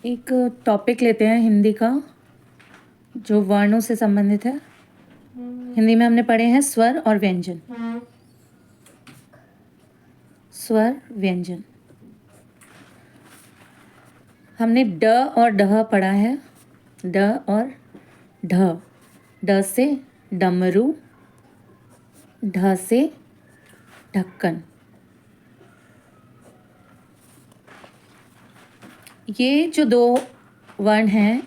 एक टॉपिक लेते हैं हिंदी का जो वर्णों से संबंधित है। हिंदी में हमने पढ़े हैं स्वर और व्यंजन। स्वर व्यंजन हमने ड और ढ पढ़ा है। ड और ढ। ड से डमरू, ढ से ढक्कन। ये जो दो वर्ण हैं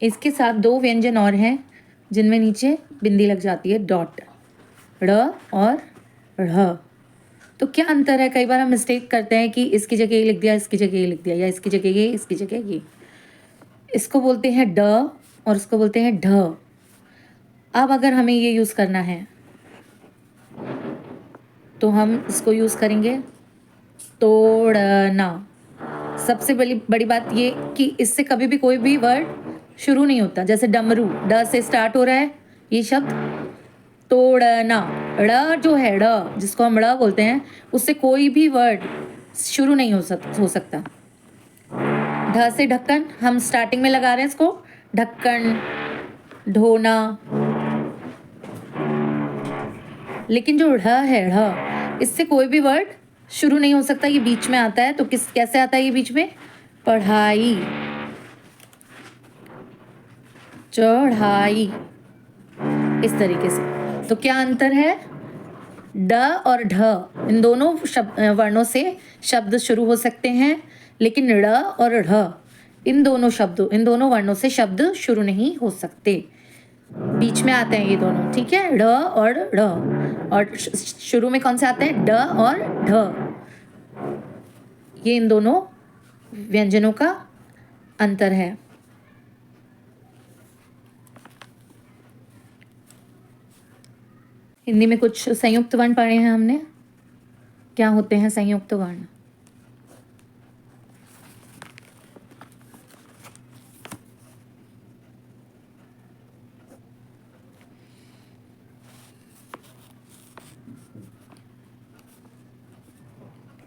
इसके साथ दो व्यंजन और हैं जिनमें नीचे बिंदी लग जाती है, डॉट। ड़ और ढ़। तो क्या अंतर है? कई बार हम मिस्टेक करते हैं कि इसकी जगह ये लिख दिया, इसकी जगह ये लिख दिया, या इसकी जगह ये, इसकी जगह ये। इसको बोलते हैं ड और इसको बोलते हैं ढ। अब अगर हमें ये यूज़ करना है तो हम इसको यूज़ करेंगे तोड़ना। सबसे बड़ी बात ये कि इससे कभी भी कोई भी वर्ड शुरू नहीं होता। जैसे डमरू, ड से स्टार्ट हो रहा है ये शब्द। तोड़ना, ड़ जो है, ड़ जिसको हम ड़ बोलते हैं, उससे कोई भी वर्ड शुरू नहीं हो सकता। ढ से ढक्कन, हम स्टार्टिंग में लगा रहे हैं इसको, ढक्कन, ढोना। लेकिन जो ढ़ है, ढ़, इससे कोई भी वर्ड शुरू नहीं हो सकता, ये बीच में आता है। तो कैसे आता है ये बीच में? पढ़ाई, चढ़ाई, इस तरीके से। तो क्या अंतर है? ड और ढ, इन दोनों वर्णों से शब्द शुरू हो सकते हैं, लेकिन ड़ और ढ़, इन दोनों वर्णों से शब्द शुरू नहीं हो सकते। बीच में आते हैं ये दोनों, ठीक है, ढ़ और ढ़। और शुरू में कौन से आते हैं? ड और ढ। ये इन दोनों व्यंजनों का अंतर है। हिंदी में कुछ संयुक्त वर्ण पढ़े हैं हमने। क्या होते हैं संयुक्त वर्ण?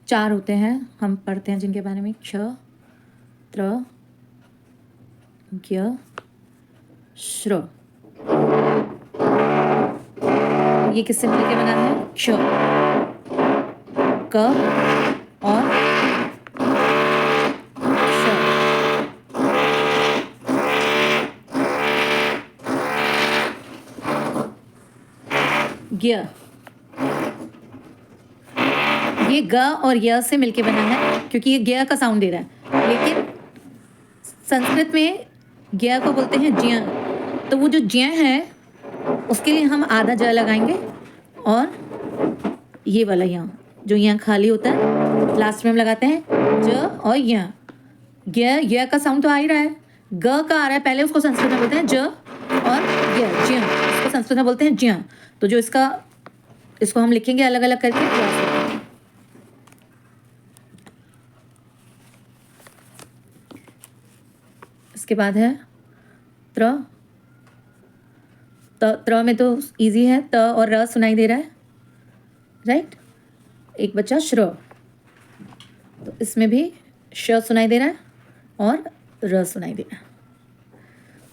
चार होते हैं, हम पढ़ते हैं जिनके बारे में। क्ष, त्र, ज्ञ, श्र। ये किससे मिलके बना है? क्ष, क और श। ज्ञ, ये ग और य से मिलके बना है क्योंकि ये ज्ञ का साउंड दे रहा है। लेकिन संस्कृत में ज्ञ को बोलते हैं ज्ञ। तो वो जो ज्ञ है उसके लिए हम आधा ज लगाएंगे और ये वाला यहाँ जो यहाँ खाली होता है लास्ट में हम लगाते हैं ज और य। य का साउंड तो आ ही रहा है, ग का आ रहा है पहले, उसको संस्कृत में बोलते हैं ज और य, ज्ञ, इसको संस्कृत में बोलते हैं ज्ञ। तो जो इसको हम लिखेंगे अलग अलग करके। इसके बाद है त्र। त्र में तो इजी है, त और र सुनाई दे रहा है, राइट। एक बच्चा श्र, तो इसमें भी श सुनाई दे रहा है और र सुनाई दे रहा है।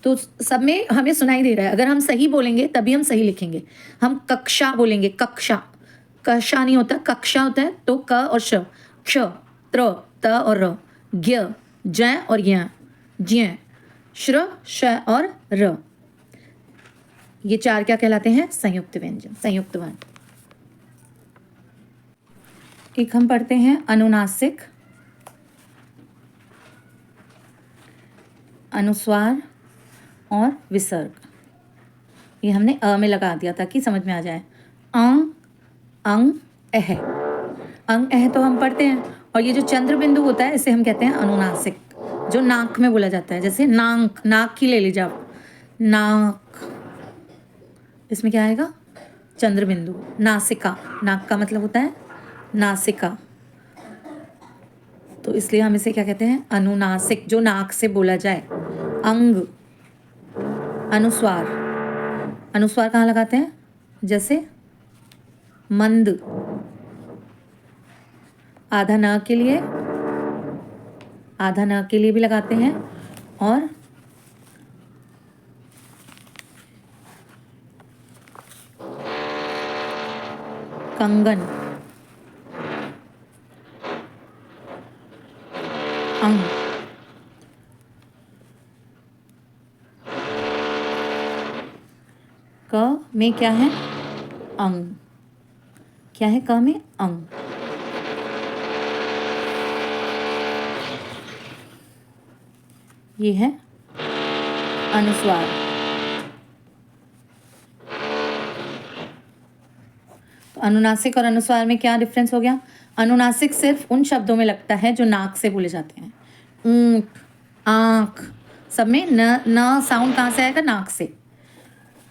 तो सब में हमें सुनाई दे रहा है। अगर हम सही बोलेंगे तभी हम सही लिखेंगे। हम कक्षा बोलेंगे, कक्षा, कक्षा नहीं होता, कक्षा होता है। तो क और श, क्ष, त्र, त और र, ज्ञ, ज और य, ज्ञ, श्र, श और र। ये चार क्या कहलाते हैं? संयुक्त व्यंजन, संयुक्त वर्ण। एक हम पढ़ते हैं अनुनासिक, अनुस्वार और विसर्ग। ये हमने अ में लगा दिया ताकि समझ में आ जाए। अंग, अंग, अह। अंग अह तो हम पढ़ते हैं, और ये जो चंद्र बिंदु होता है इसे हम कहते हैं अनुनासिक, जो नाक में बोला जाता है। जैसे नाक, नाक की ले लीजिए आप, नाक, इसमें क्या आएगा? चंद्र बिंदु। नासिका, नाक का मतलब होता है नासिका, तो इसलिए हम इसे क्या कहते हैं? अनुनासिक, जो नाक से बोला जाए। अंग, अनुस्वार, अनुस्वार कहाँ लगाते हैं? जैसे मंद, आधा न के लिए, आधा न के लिए भी लगाते हैं, और कंगन, अंग, क में क्या है? अंग। क्या है क में? अंग। ये है अनुस्वार। तो अनुनासिक और अनुस्वार में क्या डिफरेंस हो गया? अनुनासिक सिर्फ उन शब्दों में लगता है जो नाक से बोले जाते हैं। ऊंट, आँख, सब में न साउंड कहाँ से आएगा? नाक से।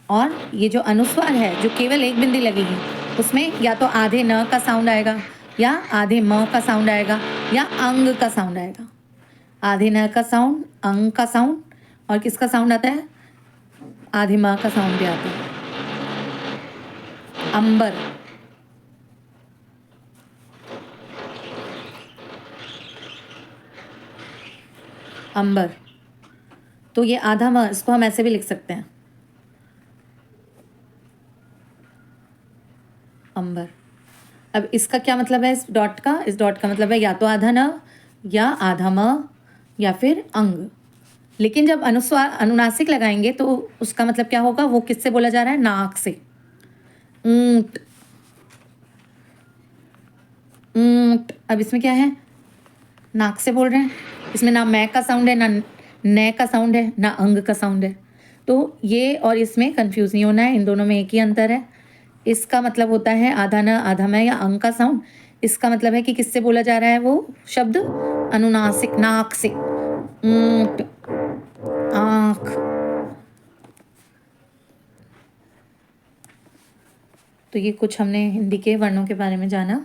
और ये जो अनुस्वार है, जो केवल एक बिंदी लगेगी, उसमें या तो आधे न का साउंड आएगा, या आधे म का साउंड आएगा, या अंग का साउंड आएगा। आधे न का साउंड, अंग का साउंड, और किसका साउंड आता है? आधे म का साउंड भी आता है। अंबर, अंबर, तो ये आधा म, इसको हम ऐसे भी लिख सकते हैं, अंबर। अब इसका क्या मतलब है? इस डॉट का, इस डॉट का मतलब है या तो आधा न, या आधा म, या फिर अंग। लेकिन जब अनुस्वार अनुनासिक लगाएंगे तो उसका मतलब क्या होगा? वो किससे बोला जा रहा है? नाक से। ऊंट, ऊंट। अब इसमें क्या है? नाक से बोल रहे हैं, इसमें ना मैं का साउंड है, ना न का साउंड है, ना अंग का साउंड है। तो ये और इसमें कंफ्यूज नहीं होना है, इन दोनों में एक ही अंतर है। इसका मतलब होता है आधा न, आधा मैं, या अंग का साउंड। इसका मतलब है कि किससे बोला जा रहा है वो शब्द? अनुनासिक, नाक से। ऊंट, आँख। तो ये कुछ हमने हिंदी के वर्णों के बारे में जाना।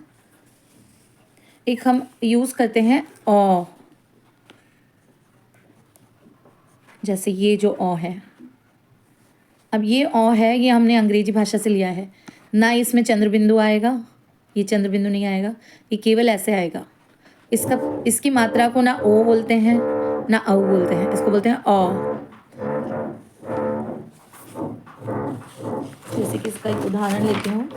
एक हम यूज़ करते हैं औ, जैसे ये जो औ है। अब ये औ है, ये हमने अंग्रेजी भाषा से लिया है। ना इसमें चंद्र बिंदु आएगा, ये चंद्र बिंदु नहीं आएगा, ये केवल ऐसे आएगा। इसकी मात्रा को ना ओ बोलते हैं, ना औ बोलते हैं, इसको बोलते हैं औ। जैसे कि इसका एक उदाहरण लेती हूँ।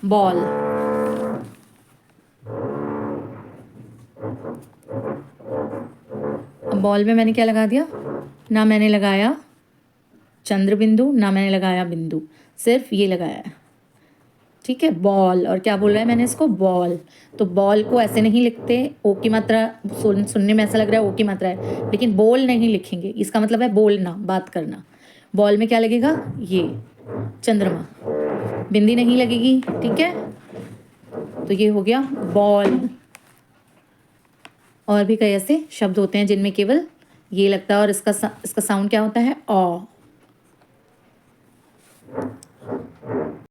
बॉल, अब बॉल में मैंने क्या लगा दिया? ना मैंने लगाया चंद्र बिंदु, ना मैंने लगाया बिंदु, सिर्फ ये लगाया है। ठीक है, बॉल। और क्या बोल रहा है मैंने इसको? बॉल। तो बॉल को ऐसे नहीं लिखते, ओ की मात्रा सुनने में ऐसा लग रहा है ओ की मात्रा है, लेकिन बोल नहीं लिखेंगे। इसका मतलब है बोलना, बात करना। बॉल में क्या लगेगा? ये चंद्रमा, बिंदी नहीं लगेगी। ठीक है, तो ये हो गया बॉल। और भी कई ऐसे शब्द होते हैं जिनमें केवल ये लगता है, और इसका साउंड क्या होता है? ऑ।